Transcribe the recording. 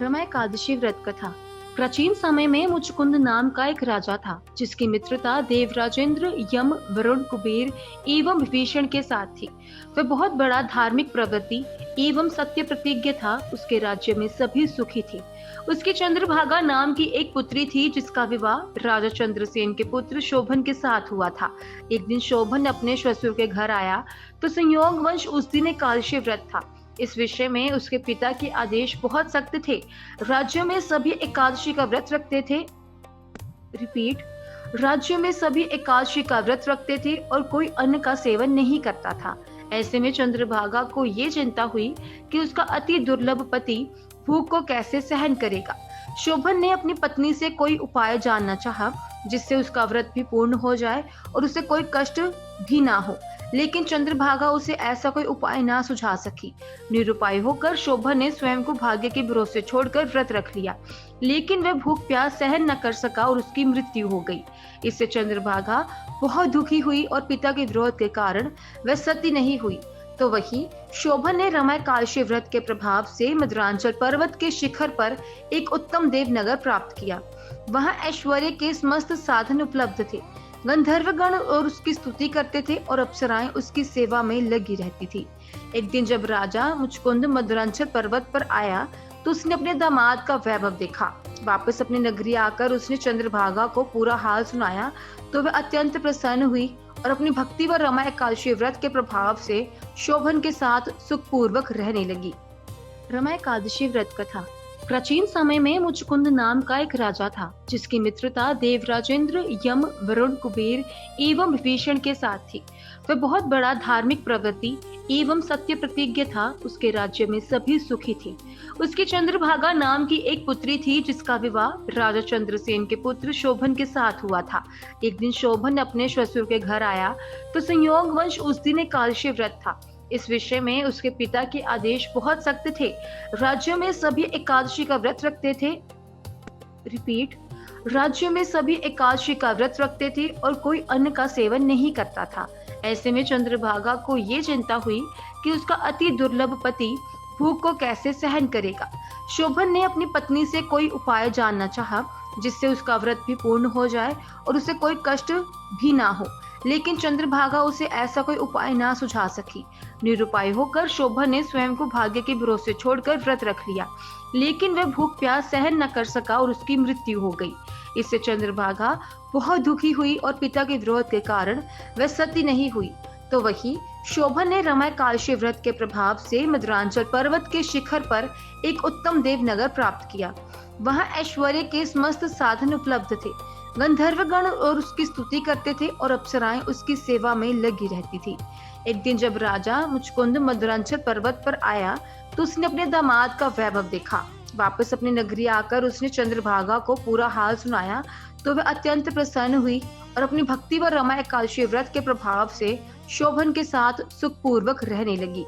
रमा एकादशी व्रत कथा। प्राचीन समय में मुचकुंद नाम का एक राजा था जिसकी मित्रता देवराजेंद्र, यम, वरुण, कुबेर एवं विभीषण के साथ थी। वह बहुत बड़ा धार्मिक प्रवृत्ति एवं सत्य प्रतिज्ञ था। उसके राज्य में सभी सुखी थे। उसकी चंद्रभागा नाम की एक पुत्री थी जिसका विवाह राजा चंद्रसेन के पुत्र शोभन के साथ हुआ था। एक दिन शोभन अपने ससुर के घर आया तो संयोगवश उस दिन एकादशी व्रत था। इस विषय में उसके पिता के आदेश बहुत सख्त थे। राज्यों में सभी एकादशी का व्रत रखते थे। रिपीट। राज्यों में सभी एकादशी का व्रत रखते थे और कोई अन्न का सेवन नहीं करता था। ऐसे में चंद्रभागा को ये चिंता हुई कि उसका अति दुर्लभ पति भूख को कैसे सहन करेगा। शोभन ने अपनी पत्नी से कोई उपाय जानना चाहा जिससे उसका व्रत भी पूर्ण हो जाए और उसे कोई कष्ट भी ना हो, लेकिन चंद्रभागा उसे ऐसा कोई उपाय ना सुझा सकी। निरुपाय होकर शोभन ने स्वयं को भाग्य के भरोसे छोड़कर व्रत रख लिया, लेकिन वह भूख प्यास सहन न कर सका और उसकी मृत्यु हो गई। इससे चंद्रभागा बहुत दुखी हुई और पिता के विरोध के कारण वह सती नहीं हुई। तो वही शोभन ने रमा एकादशी व्रत के प्रभाव से मद्रांचल पर्वत के शिखर पर एक उत्तम देवनगर प्राप्त किया। वहां ऐश्वर्य के समस्त साधन उपलब्ध थे। गंधर्वगण और उसकी स्तुति करते थे और अप्सराएं उसकी सेवा में लगी रहती थी। एक दिन जब राजा मुचकुंद मद्रांचल पर्वत पर आया तो उसने अपने दामाद का वैभव देखा। वापस अपनी नगरी आकर उसने चंद्रभागा को पूरा हाल सुनाया तो वह अत्यंत प्रसन्न हुई और अपनी भक्ति व रमा एकादशी व्रत के प्रभाव से शोभन के साथ सुखपूर्वक रहने लगी। रमा एकादशी व्रत कथा। प्राचीन समय में मुचकुंद नाम का एक राजा था जिसकी मित्रता देवराजेंद्र, यम, वरुण, कुबेर एवं विभीषण के साथ थी। वह बहुत बड़ा धार्मिक प्रवृत्ति एवं सत्य प्रतिज्ञ था। उसके राज्य में सभी सुखी थे। उसकी चंद्रभागा नाम की एक पुत्री थी जिसका विवाह राजा चंद्रसेन के पुत्र शोभन के साथ हुआ था। एक दिन शोभन अपने ससुर के घर आया तो संयोगवश उस दिन एकादशी व्रत था। इस विषय में उसके पिता के आदेश बहुत सख्त थे। राज्यों में सभी एकादशी का व्रत रखते थे। रिपीट। राज्यों में सभी एकादशी का व्रत रखते थे और कोई अन्न का सेवन नहीं करता था। ऐसे में चंद्रभागा को ये चिंता हुई कि उसका अति दुर्लभ पति भूख को कैसे सहन करेगा। शोभन ने अपनी पत्नी से कोई उपाय जानना चाहा जिससे उसका व्रत भी पूर्ण हो जाए और उसे कोई कष्ट भी ना हो, लेकिन चंद्रभागा उसे ऐसा कोई उपाय ना सुझा सकी। निरुपाय होकर शोभन ने स्वयं को भाग्य के भरोसे छोड़कर व्रत रख लिया, लेकिन वह भूख प्यास सहन न कर सका और उसकी मृत्यु हो गई। इससे चंद्रभागा बहुत दुखी हुई और पिता के विरोध के कारण वह सती नहीं हुई। तो वही शोभन ने रमा एकादशी व्रत के प्रभाव से मद्रांचल पर्वत के शिखर पर एक उत्तम देवनगर प्राप्त किया। वहां ऐश्वर्य के समस्त साधन उपलब्ध थे। गंधर्वगण और उसकी स्तुति करते थे और अप्सराएं उसकी सेवा में लगी रहती थी। एक दिन जब राजा मुचकुंद मद्रांचल पर्वत पर आया तो उसने अपने दामाद का वैभव देखा। वापस अपनी नगरी आकर उसने चंद्रभागा को पूरा हाल सुनाया तो वह अत्यंत प्रसन्न हुई और अपनी भक्ति व रमा एकादशी व्रत के प्रभाव से शोभन के साथ सुखपूर्वक रहने लगी।